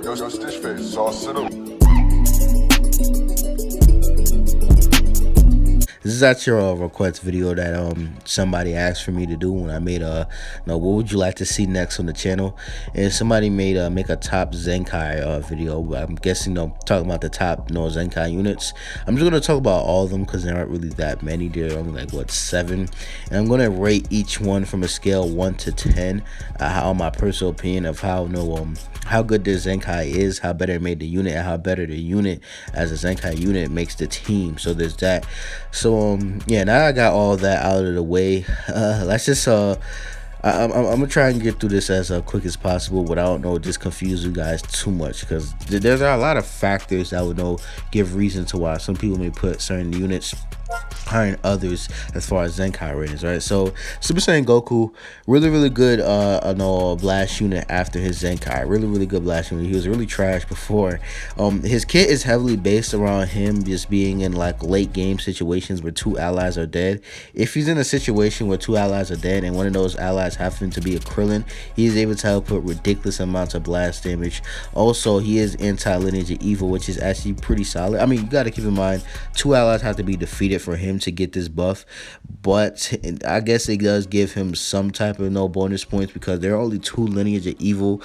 Yo, Stitch Face, so I'll sit up. This is actually a request video that somebody asked for me to do when I made what would you like to see next on the channel, and somebody made make a top Zenkai video. I'm guessing talking about the top Zenkai units. I'm just gonna talk about all of them because there aren't really that many. There are only like what 7, and I'm gonna rate each one from a scale 1 to 10. How my personal opinion of how good the Zenkai is, how better it made the unit, and how better the unit as a Zenkai unit makes the team. So there's that. So yeah, now I got all that out of the way. Let's just I'm gonna try and get through this as quick as possible without just confuse you guys too much, because there's a lot of factors that would give reason to why some people may put certain units higher than others as far as Zenkai ratings, right? So Super Saiyan Goku, really good blast unit after his Zenkai. Really good blast unit. He was really trash before. His kit is heavily based around him just being in like late game situations where 2 allies are dead. If he's in a situation where 2 allies are dead and one of those allies happen to be a Krillin, he is able to output ridiculous amounts of blast damage. Also, he is anti-lineage of evil, which is actually pretty solid. I mean, you got to keep in mind 2 allies have to be defeated for him to get this buff, but I guess it does give him some type of bonus points because there are only 2 lineage of evil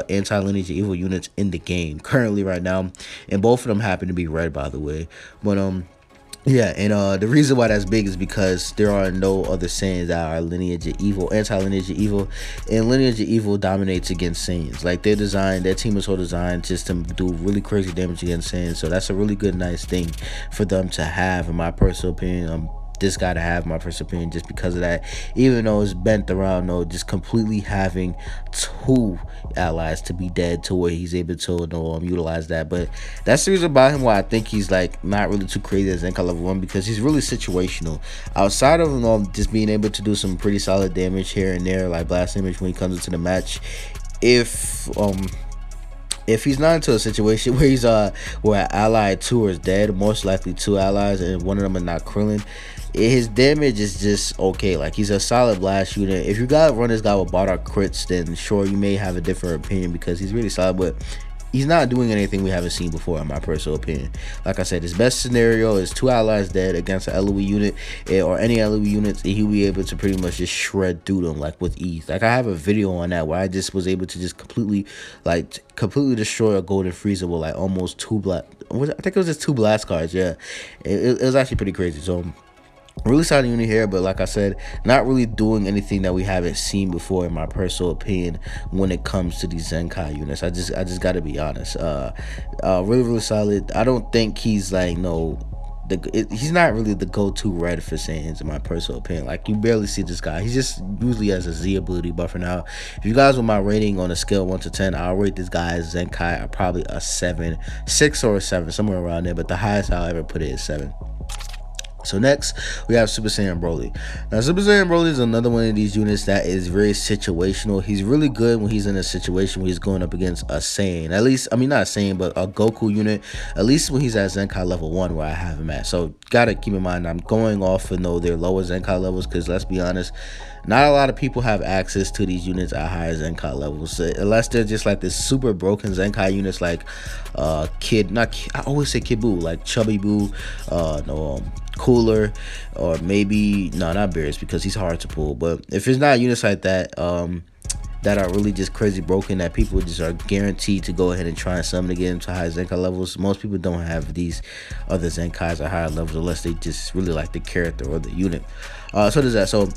anti-lineage of evil units in the game currently right now, and both of them happen to be red, by the way. But yeah, and the reason why that's big is because there are no other Saiyans that are lineage of evil, anti-lineage of evil, and lineage of evil dominates against Saiyans. Like their team is so designed just to do really crazy damage against Saiyans. So that's a really good, nice thing for them to have, in my personal opinion. This guy to have, my personal opinion, just because of that. Even though it's bent around, just completely having 2 allies to be dead to where he's able to utilize that. But that's the reason about him why I think he's like not really too crazy as Zenkai level 1, because he's really situational. Outside of just being able to do some pretty solid damage here and there, like blast damage when he comes into the match, if he's not into a situation where he's where ally 2 is dead, most likely 2 allies, and one of them are not Krillin, his damage is just okay. Like he's a solid blast unit. If you gotta run this guy with Bardock crits, then sure, you may have a different opinion because he's really solid, but he's not doing anything we haven't seen before, in my personal opinion. Like I said, his best scenario is 2 allies dead against an LOE unit, or any LOE units, and he'll be able to pretty much just shred through them like with ease. Like I have a video on that where I just was able to just completely destroy a Golden Frieza with like almost 2 black. I think it was just 2 blast cards. Yeah, it was actually pretty crazy. So really solid unit here, but like I said, not really doing anything that we haven't seen before, in my personal opinion, when it comes to these Zenkai units. I just gotta be honest. Really solid. I don't think he's like he's not really the go-to red for Saiyans, in my personal opinion. Like you barely see this guy. He just usually has a Z ability buffer. Now, if you guys want my rating on a scale 1 to 10, I'll rate this guy as Zenkai probably a 7, 6 or a 7, somewhere around there. But the highest I'll ever put it is 7. So next, we have Super Saiyan Broly. Now, Super Saiyan Broly is another one of these units that is very situational. He's really good when he's in a situation where he's going up against a Saiyan. At least, I mean, not a Saiyan, but a Goku unit. At least when he's at Zenkai level 1, where I have him at. So, gotta keep in mind, I'm going off of their lower Zenkai levels, because let's be honest, not a lot of people have access to these units at higher Zenkai levels, unless they're just like this super broken Zenkai units like I always say Kid Buu, like Chubby Buu, Cooler, or maybe not Beerus, because he's hard to pull. But if it's not units like that that are really just crazy broken, that people just are guaranteed to go ahead and try and summon to get into high Zenkai levels, most people don't have these other Zenkais at higher levels unless they just really like the character or the unit. So there's that. So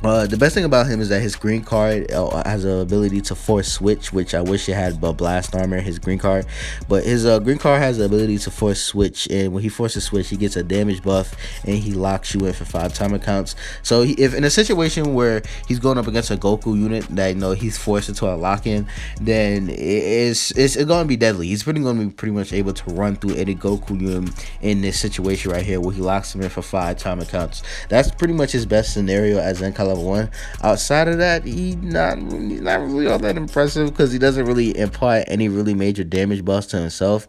the best thing about him is that his green card has an ability to force switch, which I wish it had blast armor, his green card. But his green card has the ability to force switch, and when he forces switch, he gets a damage buff, and he locks you in for 5 timer counts. So if in a situation where he's going up against a Goku unit that he's forced into a lock-in, then it's going to be deadly. He's going to be pretty much able to run through any Goku unit in this situation right here, where he locks him in for 5 timer counts. That's pretty much his best scenario as Zenkai level 1. Outside of that, he's not really all that impressive, because he doesn't really impart any really major damage buffs to himself.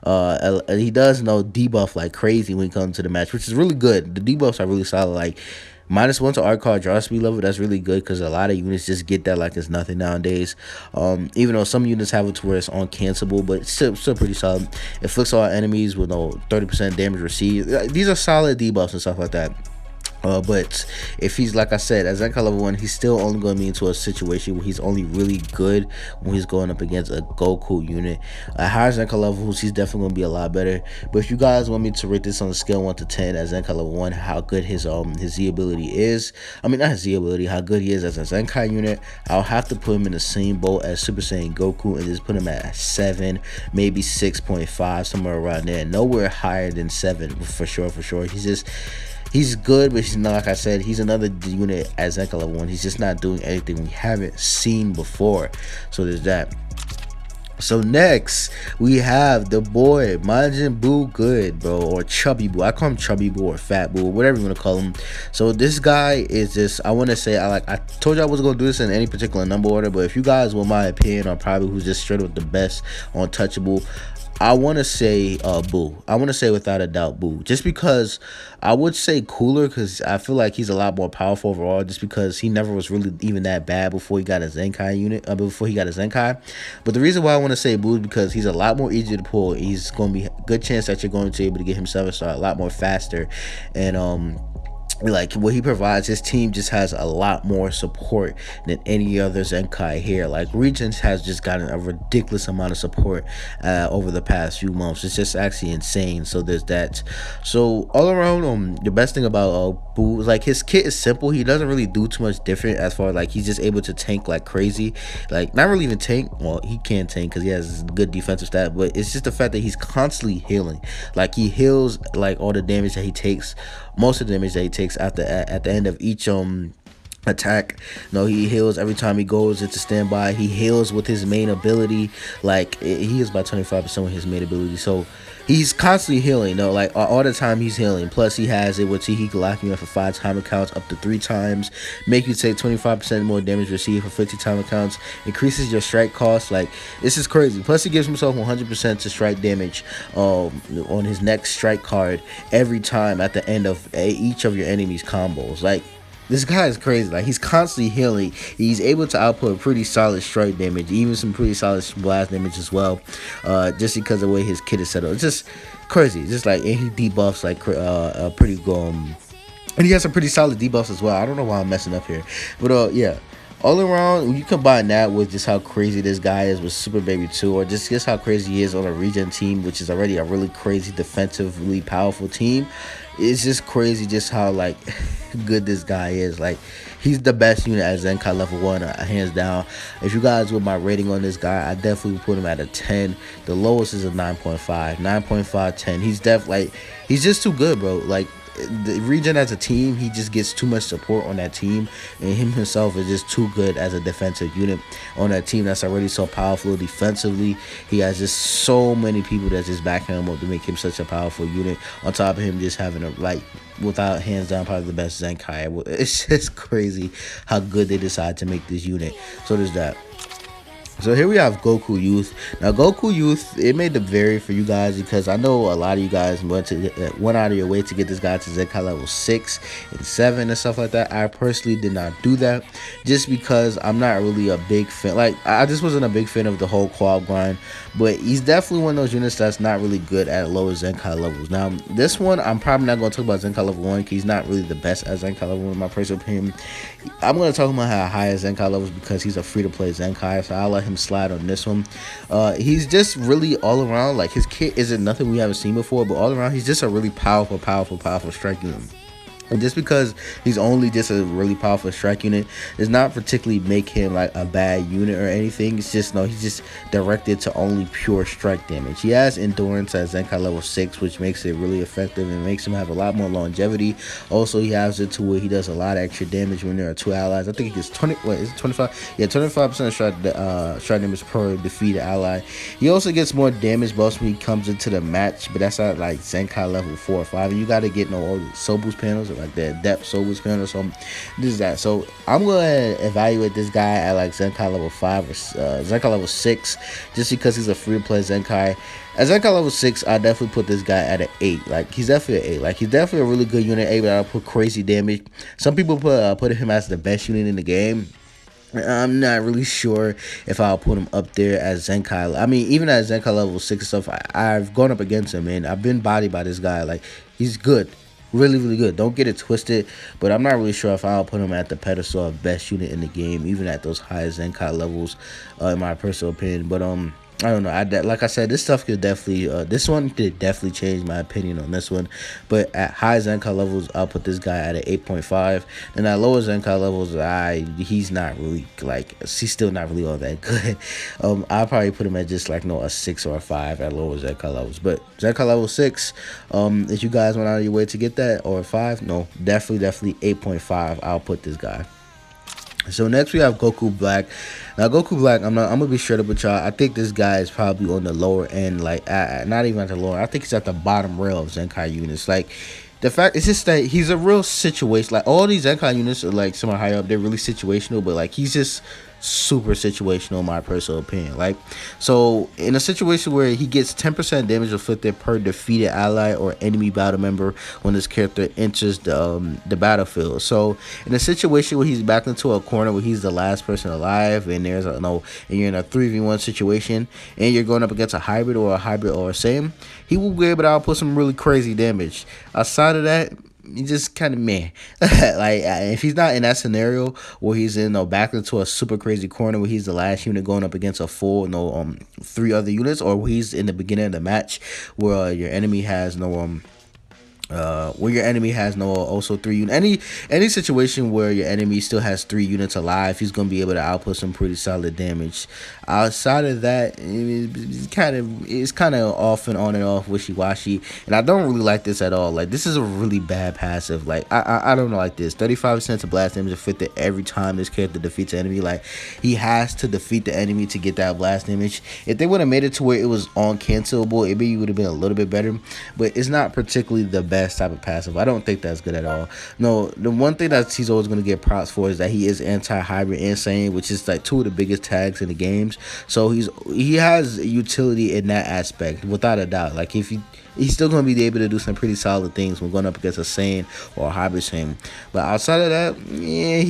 He does debuff like crazy when he comes to the match, which is really good. The debuffs are really solid. Like -1 to art card draw speed level. That's really good because a lot of units just get that like it's nothing nowadays. Even though some units have it to where it's uncancelable, but it's still pretty solid. It flicks all enemies with no 30% damage received. These are solid debuffs and stuff like that. But if he's, like I said, at Zenkai level 1, he's still only going to be into a situation where he's only really good when he's going up against a Goku unit. At higher Zenkai levels, he's definitely going to be a lot better. But if you guys want me to rate this on a scale 1 to 10 at Zenkai level 1, how good his Z ability is, I mean, not his Z ability, how good he is as a Zenkai unit, I'll have to put him in the same boat as Super Saiyan Goku and just put him at 7, maybe 6.5, somewhere around there. Nowhere higher than 7 for sure. He's good, but he's not, like I said, he's another unit at Zenkai level 1. He's just not doing anything we haven't seen before. So there's that. So next, we have the boy, Majin Buu Good, bro, or Chubby Buu. I call him Chubby Buu or Fat Buu, whatever you want to call him. So this guy is just, I want to say, I told you I wasn't going to do this in any particular number order, but if you guys want my opinion on probably who's just straight up the best untouchable, I want to say Boo. I want to say without a doubt Boo. Just because I would say Cooler, because I feel like he's a lot more powerful overall, just because he never was really even that bad before he got a Zenkai unit, before he got a Zenkai. But the reason why I want to say Boo is because he's a lot more easier to pull. He's going to be a good chance that you're going to be able to get him 7-star a lot more faster. And like what he provides, his team just has a lot more support than any other Zenkai here. Like Regents has just gotten a ridiculous amount of support over the past few months. It's just actually insane. So there's that. So all around, the best thing about Boo is like his kit is simple. He doesn't really do too much different as far as like he's just able to tank like crazy. Like not really even tank. Well, he can tank because he has good defensive stat, but it's just the fact that he's constantly healing. Like he heals like all the damage that he takes, most of the damage that he takes at the end of each attack. No, he heals every time he goes into standby. He heals with his main ability. Like he heals by 25% with his main ability. So he's constantly healing, though. Like all the time he's healing. Plus he has it with he can lock you up for 5 time accounts up to 3 times, make you take 25% more damage received for 50 time accounts, increases your strike cost. Like this is crazy. Plus he gives himself 100% to strike damage on his next strike card every time at the end of each of your enemy's combos. Like this guy is crazy. Like he's constantly healing. He's able to output pretty solid strike damage, even some pretty solid blast damage as well, just because of the way his kit is set up. It's just crazy. It's just like, and he debuffs like pretty and he has some pretty solid debuffs as well. I don't know why I'm messing up here, but yeah. All around, when you combine that with just how crazy this guy is with Super Baby 2, or just how crazy he is on a regen team, which is already a really crazy defensively powerful team, it's just crazy just how like good this guy is. Like he's the best unit at Zenkai level 1, hands down. If you guys want my rating on this guy, I definitely would put him at a 10. The lowest is a 9.5. 9.5, 10. He's definitely like, he's just too good, bro. Like the Regen as a team, he just gets too much support on that team, and him himself is just too good as a defensive unit on that team that's already so powerful defensively. He has just so many people that just back him up to make him such a powerful unit, on top of him just having a, like, without hands down, probably the best Zenkai. It's just crazy how good they decide to make this unit. So there's that. So here we have Goku Youth. Now Goku Youth, it made the vary for you guys because I know a lot of you guys went out of your way to get this guy to Zenkai level 6 and 7 and stuff like that. I personally did not do that just because I'm not really a big fan. Like I just wasn't a big fan of the whole co-op grind. But he's definitely one of those units that's not really good at lower Zenkai levels. Now this one, I'm probably not going to talk about Zenkai level 1 because he's not really the best at Zenkai level 1 in my personal opinion. I'm going to talk about how high Zenkai levels because he's a free-to-play Zenkai, so I'll let him slide on this one. He's just really all around, like his kit isn't nothing we haven't seen before, but all around he's just a really powerful strike unit. And just because he's only just a really powerful strike unit does not particularly make him like a bad unit or anything. It's just, no, he's just directed to only pure strike damage. He has endurance at Zenkai level 6, which makes it really effective and makes him have a lot more longevity. Also, he has it to where he does a lot of extra damage when there are 2 allies. I think he gets 20, what is it, 25? Yeah, 25% strike damage per defeated ally. He also gets more damage buffs when he comes into the match, but that's at like Zenkai level 4 or 5. And you got to get all the soul boost panels, or like the depth soul scan or something. This is that. So I'm gonna evaluate this guy at like Zenkai level 5 or Zenkai level 6, just because he's a free to play Zenkai. At Zenkai level 6, I definitely put this guy at an 8. Like, he's definitely an 8. Like, he's definitely a really good unit, able to put crazy damage. Some people put him as the best unit in the game. I'm not really sure if I'll put him up there as Zenkai. I mean, even at Zenkai level 6 and stuff, I've gone up against him, and I've been bodied by this guy. Like, he's good. Really, really good. Don't get it twisted, but I'm not really sure if I'll put him at the pedestal of best unit in the game, even at those high Zenkai levels, in my personal opinion. But, I don't know. Like I said, this stuff could definitely, this one could definitely change my opinion on this one. But at high Zenkai levels, I'll put this guy at an 8.5. And at lower Zenkai levels, he's not really, like, he's still not really all that good. I'll probably put him at just like, a 6 or a 5 at lower Zenkai levels. But Zenkai level 6, if you guys went out of your way to get that, or a 5, no, definitely 8.5. I'll put this guy. So next we have Goku Black. Now Goku Black, I'm gonna be straight up with y'all. I think this guy is probably on the lower end, like not even at the lower. I think he's at the bottom rail of Zenkai units. Like, the fact it's just that he's a real situation. Like, all these Zenkai units are like somewhat higher up. They're really situational, but like he's just super situational in my personal opinion. Like, so in a situation where he gets 10% damage inflicted per defeated ally or enemy battle member when this character enters the battlefield. So in a situation where he's backed into a corner where he's the last person alive, and there's and you're in a 3v1 situation, and you're going up against a hybrid or a Saiyan, he will be able to output some really crazy damage. Outside of that, he's just kind of meh. Like, if he's not in that scenario where he's in back into a super crazy corner where he's the last unit going up against a full 3 other units, or where he's in the beginning of the match where your enemy has also 3 units. Any situation where your enemy still has 3 units alive, he's gonna be able to output some pretty solid damage. Outside of that, it's kind of off and on and off, wishy-washy, and I don't really like this at all. Like, this is a really bad passive. Like, I don't like this. 35% of blast damage inflicted every time this character defeats an enemy. Like, he has to defeat the enemy to get that blast damage. If they would have made it to where it was uncancelable, it maybe would have been a little bit better, but it's not particularly the best type of passive. I don't think that's good at all. No, the one thing that he's always going to get props for is that he is anti-hybrid and Saiyan, which is like 2 of the biggest tags in the games. So he has utility in that aspect, without a doubt. Like, if he's still going to be able to do some pretty solid things when going up against a Saiyan or a hybrid Saiyan. But outside of that, yeah,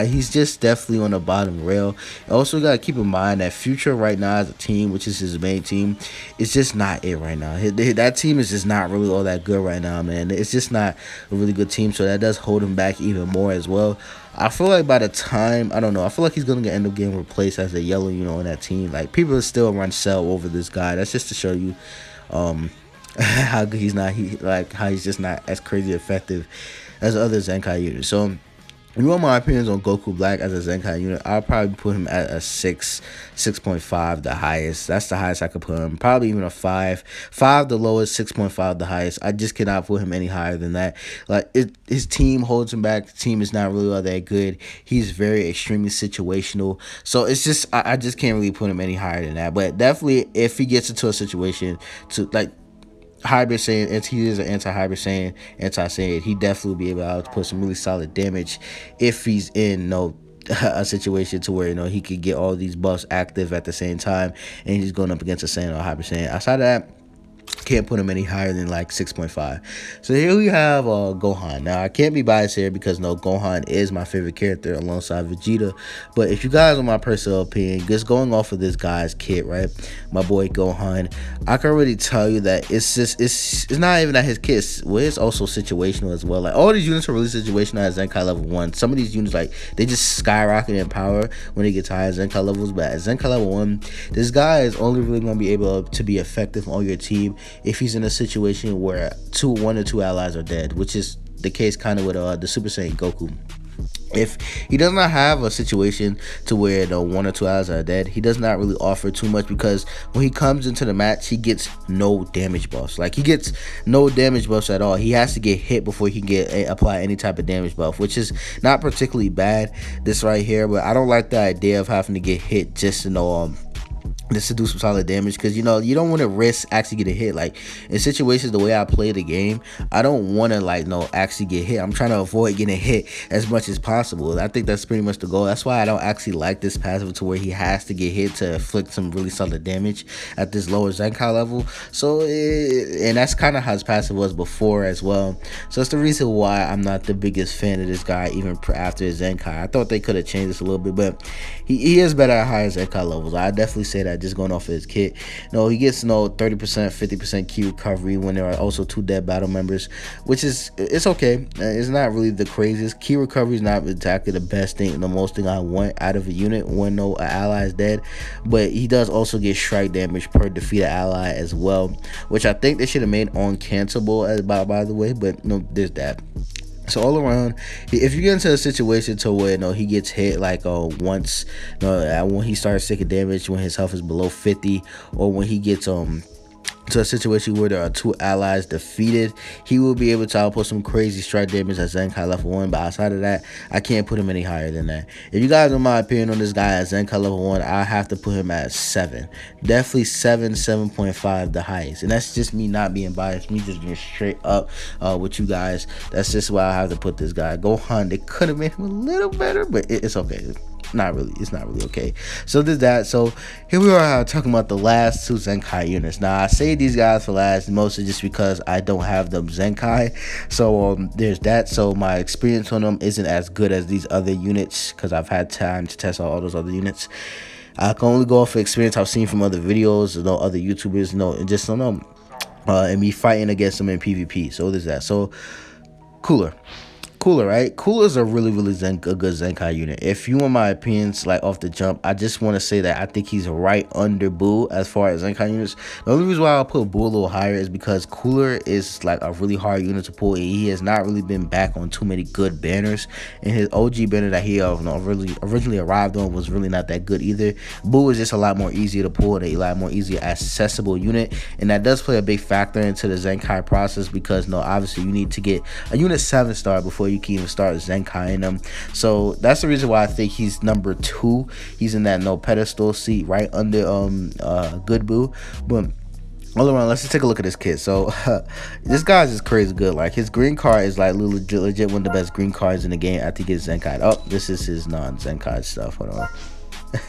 he's just definitely on the bottom rail. Also, got to keep in mind that Future right now as a team, which is his main team, is just not it right now. That team is just not really all that good right now, man. It's just not a really good team, so that does hold him back even more as well. I feel like by the time, I don't know, I feel like he's going to end up getting replaced as a yellow, in that team. Like, people still run Cell over this guy. That's just to show you how good he's not. How he's just not as crazy effective as other Zenkai units. So, if you want my opinions on Goku Black as a Zenkai unit, I'll probably put him at a 6.5, the highest. That's the highest I could put him. Probably even a 5. 5 the lowest, 6.5 the highest. I just cannot put him any higher than that. Like, his team holds him back. The team is not really all that good. He's very extremely situational. So it's just, I just can't really put him any higher than that. But definitely, if he gets into a situation to, like, hybrid Saiyan, and he is an anti-hybrid Saiyan, anti-Saiyan, he definitely will be able to put some really solid damage if he's in a situation to where he could get all these buffs active at the same time, and he's going up against a Saiyan or a hybrid Saiyan. Outside of that, can't put him any higher than like 6.5. So here we have Gohan. Now, I can't be biased here because Gohan is my favorite character alongside Vegeta. But if you guys want my personal opinion, just going off of this guy's kit, right, my boy Gohan, I can already tell you that it's not even that his kit, it's also situational as well. Like, all these units are really situational at Zenkai level 1. Some of these units, like, they just skyrocket in power when they get to higher Zenkai levels. But at Zenkai level 1, this guy is only really going to be able to be effective on your team if he's in a situation where 1 or 2 allies are dead, which is the case kind of with the Super Saiyan Goku. If he does not have a situation to where the 1 or 2 allies are dead, he does not really offer too much, because when he comes into the match, he gets no damage buffs. Like, he gets no damage buffs at all. He has to get hit before he can apply any type of damage buff, which is not particularly bad, this right here. But I don't like the idea of having to get hit just to just to do some solid damage, because you know you don't want to risk actually getting hit. Like in situations the way I play the game, I don't want to like no actually get hit. I'm trying to avoid getting hit as much as possible. I think that's pretty much the goal. That's why I don't actually like this passive to where he has to get hit to inflict some really solid damage at this lower Zenkai level. So and that's kind of how his passive was before as well. So it's the reason why I'm not the biggest fan of this guy even after his Zenkai. I thought they could have changed this a little bit, but he is better at higher Zenkai levels. I definitely say that just going off of his kit. No, he gets 30%, 50% key recovery when there are also 2 dead battle members, which is, it's okay. It's not really the craziest. Key recovery is not exactly the best thing, the most thing I want out of a unit when no ally is dead, but he does also get strike damage per defeated ally as well, which I think they should have made on cancelable as by the way, but no, there's that. So all around, if you get into a situation to where he gets hit like once, when he starts taking damage when his health is below 50, or when he gets to a situation where there are 2 allies defeated, he will be able to output some crazy strike damage at Zenkai level 1. But outside of that, I can't put him any higher than that. If you guys want my opinion on this guy at Zenkai level 1, I have to put him at 7. Definitely 7.5 the highest. And that's just me not being biased, me just being straight up with you guys. That's just why I have to put this guy. Gohan, they could have made him a little better, but it's okay. It's not really okay. So there's that. So here we are talking about the last 2 Zenkai units. Now I say these guys for last mostly just because I don't have them Zenkai. So there's that. So my experience on them isn't as good as these other units because I've had time to test out all those other units. I can only go off of experience I've seen from other videos, other YouTubers, and just and me fighting against them in PvP. So there's that. So Cooler, right? Cooler is a really a good Zenkai unit. If you want my opinions, like off the jump, I just want to say that I think he's right under Boo as far as Zenkai units. The only reason why I'll put Boo a little higher is because Cooler is like a really hard unit to pull. He has not really been back on too many good banners, and his OG banner that he originally arrived on was really not that good either. Boo is just a lot more easier to pull and a lot more easier accessible unit, and that does play a big factor into the Zenkai process because obviously you need to get a unit 7-star before you can even start Zenkai in them. So that's the reason why I think he's number 2. He's in that no pedestal seat right under Good Boo. But all around, let's just take a look at this kid. So this guy's just crazy good. Like his green card is like legit one of the best green cards in the game after he gets Zenkai. Oh, this is his non-Zenkai stuff. Hold on.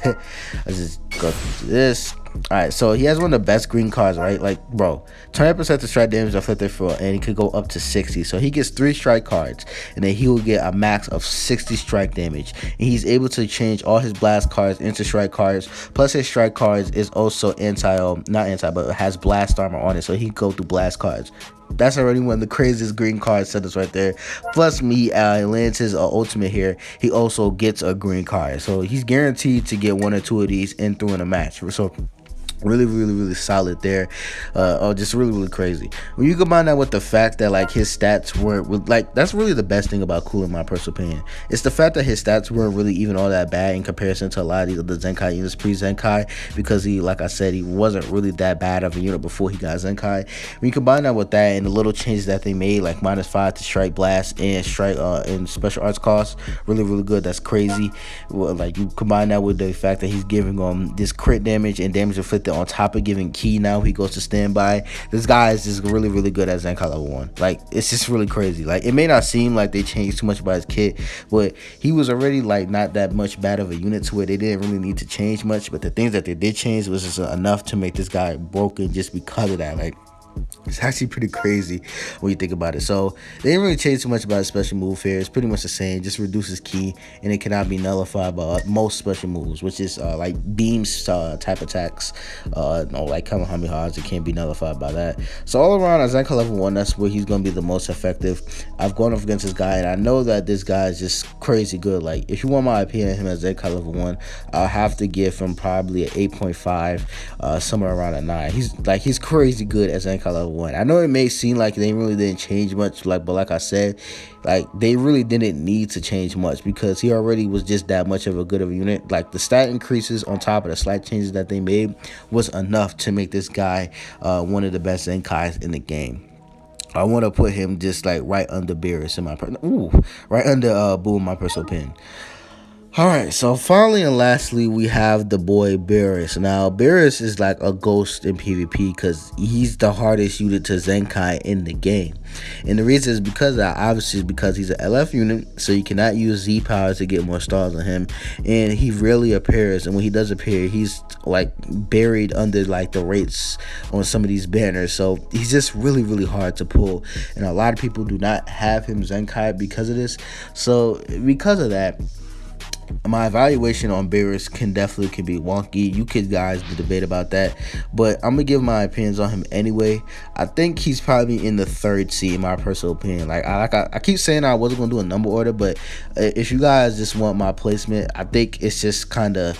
Let's just go through this. Alright, so he has one of the best green cards, right? Like, bro, 20% to strike damage afflicted for, and he could go up to 60. So he gets 3 strike cards, and then he will get a max of 60 strike damage. And he's able to change all his blast cards into strike cards. Plus, his strike cards is also but has blast armor on it, so he can go through blast cards. That's already one of the craziest green card setups right there. Plus, lands his ultimate here. He also gets a green card, so he's guaranteed to get 1 or 2 of these in a match. So really solid there. Just really crazy when you combine that with the fact that like his stats weren't like, that's really the best thing about Cool in my personal opinion. It's the fact that his stats weren't really even all that bad in comparison to a lot of these other Zenkai units pre-Zenkai, because he, like I said, he wasn't really that bad of a unit before he got Zenkai. When you combine that with that and the little changes that they made, like -5 to strike blast and strike and special arts cost, really good. That's crazy. Well, like you combine that with the fact that he's giving this crit damage and damage inflicted on top of giving key. Now he goes to standby. This guy is just really good at Zenkai level 1. Like, it's just really crazy. Like, it may not seem like they changed too much about his kit, but he was already like not that much bad of a unit to where they didn't really need to change much. But the things that they did change was just enough to make this guy broken just because of that. Like, it's actually pretty crazy when you think about it. So they didn't really change too much about his special move here. It's pretty much the same, just reduces key, and it cannot be nullified by most special moves, which is like beams type attacks. Like Kamehamehas, it can't be nullified by that. So all around, at Zenkai level 1, that's where he's going to be the most effective. I've gone up against this guy, and I know that this guy is just crazy good. Like, if you want my opinion of him at Zenkai level 1, I'll have to give him probably an 8.5, somewhere around a 9. He's crazy good at Zenkai level 1. I know it may seem like they really didn't change much, but like I said, like they really didn't need to change much because he already was just that much of a good of a unit. Like, the stat increases on top of the slight changes that they made was enough to make this guy one of the best Zenkais in the game. I want to put him just like right under Beerus in my right under Boo in my personal opinion. All right, so finally and lastly, we have the boy Beerus. Now, Beerus is like a ghost in PvP because he's the hardest unit to Zenkai in the game. And the reason is because of that, obviously, is because he's an LF unit, so you cannot use Z powers to get more stars on him. And he rarely appears, and when he does appear, he's like buried under like the rates on some of these banners. So he's just really, really hard to pull. And a lot of people do not have him Zenkai because of this. So because of that, my evaluation on Beerus can be wonky. You could guys debate about that, but I'm gonna give my opinions on him anyway. I think he's probably in the third seed in my personal opinion. I keep saying I wasn't gonna do a number order, but if you guys just want my placement, I think it's just kind of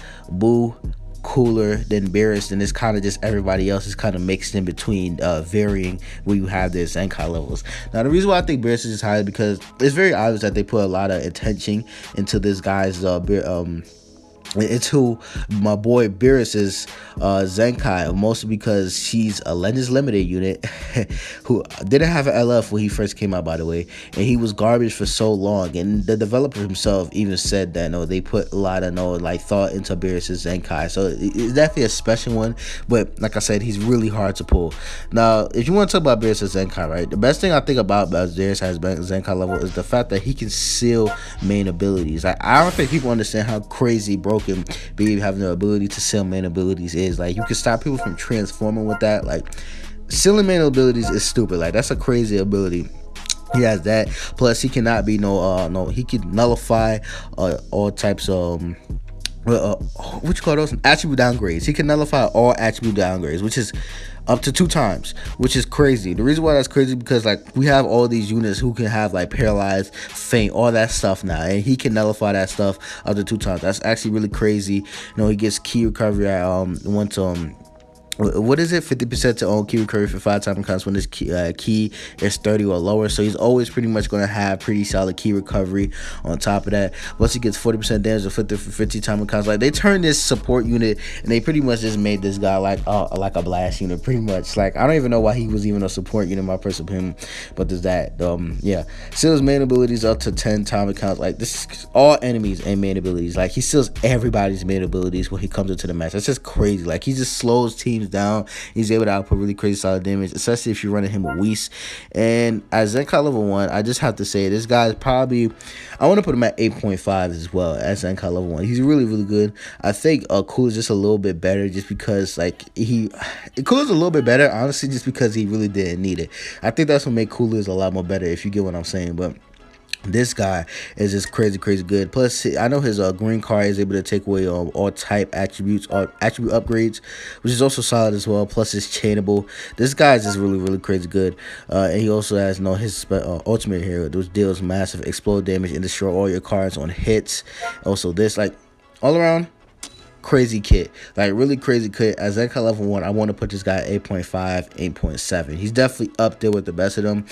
cooler than Beerus, and it's kind of just everybody else is kind of mixed in between, varying where you have their Zenkai levels. Now, the reason why I think Beerus is high is because it's very obvious that they put a lot of attention into this guy's it's who my boy Beerus's Zenkai, mostly because she's a Legends Limited unit who didn't have an LF when he first came out, by the way, and he was garbage for so long. And the developer himself even said that they put a lot of thought into Beerus's Zenkai, so it's definitely a special one. But like I said, he's really hard to pull. Now, if you want to talk about Beerus's Zenkai, right, the best thing I think about Beerus has been Zenkai level is the fact that he can seal main abilities. I don't think people understand how crazy broken being having the ability to seal main abilities is. Like, you can stop people from transforming with that. Like, sealing main abilities is stupid. Like, that's a crazy ability. He has that. Plus, he cannot be he can nullify all types of what you call those, attribute downgrades. He can nullify all attribute downgrades, which is up to 2 times, which is crazy. The reason why that's crazy because like we have all these units who can have like paralyzed, faint, all that stuff now, and he can nullify that stuff up to 2 times. That's actually really crazy. He gets key recovery at what is it, 50% to own key recovery for 5 time counts when this key is 30 or lower. So he's always pretty much going to have pretty solid key recovery on top of that. Plus he gets 40% damage inflicted for 50 time counts. Like, they turned this support unit and they pretty much just made this guy like a blast unit, pretty much. Like, I don't even know why he was even a support unit in my personal opinion, but there's that. Yeah, seals main abilities up to 10 time counts. Like, this is all enemies and main abilities. Like, he seals everybody's main abilities when he comes into the match. That's just crazy. Like, he just slows teams down. He's able to output really crazy solid damage, especially if you're running him with Whis. And at Zenkai level 1, I just have to say this guy's probably, I want to put him at 8.5 as well as Zenkai level 1. He's really, really good. I think Cool is just a little bit better, just because like Cool is a little bit better, honestly, just because he really didn't need it. I think that's what make Coolers a lot more better, if you get what I'm saying. But this guy is just crazy good. Plus, I know his green card is able to take away all type attributes or attribute upgrades, which is also solid as well. Plus, it's chainable. This guy is just really crazy good. And he also has his ultimate here, which deals massive explode damage and destroy all your cards on hits. Also, this, like, all around crazy kit, like really crazy kit. As Zenkai level 1, I want to put this guy at 8.5, 8.7. He's definitely up there with the best of them.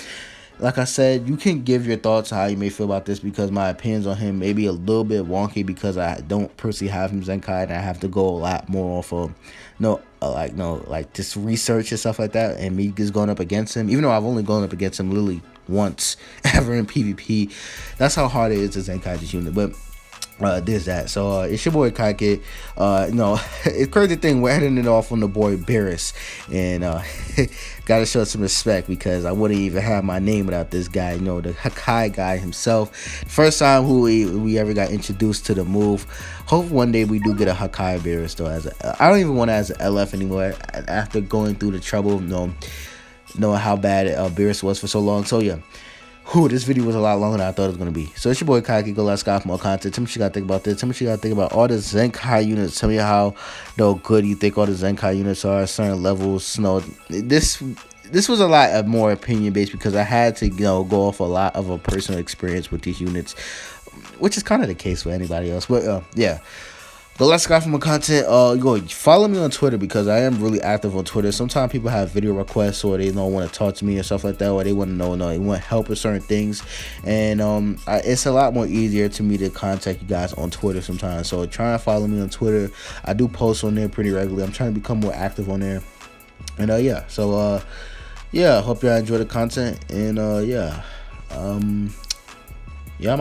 Like I said, you can give your thoughts on how you may feel about this, because my opinions on him may be a little bit wonky because I don't personally have him Zenkai, and I have to go a lot more off of like just research and stuff like that, and me just going up against him, even though I've only gone up against him literally once ever in PvP. That's how hard it is to Zenkai this unit. But there's that. So it's your boy Kaike. It's crazy thing, we're heading it off on the boy Beerus, and gotta show some respect, because I wouldn't even have my name without this guy, the Hakai guy himself. First time who we ever got introduced to the move. Hope one day we do get a Hakai Beerus though. I don't even want it as an LF anymore after going through the trouble, knowing how bad Beerus was for so long. So yeah. This video was a lot longer than I thought it was going to be. So it's your boy Kaiki. Go let's go for more content. Tell me what you got to think about this. Tell me what you got to think about all the Zenkai units. Tell me how good you think all the Zenkai units are at certain levels. This was a lot more opinion based, because I had to go off a lot of a personal experience with these units, which is kind of the case with anybody else. But yeah. Go let's go for more content. Go follow me on Twitter, because I am really active on Twitter. Sometimes people have video requests, or they don't want to talk to me and stuff like that, or they want to know, they want help with certain things, and it's a lot more easier to me to contact you guys on Twitter sometimes. So try and follow me on Twitter. I do post on there pretty regularly. I'm trying to become more active on there, and yeah. So yeah, hope y'all enjoy the content, and yeah, I'm out.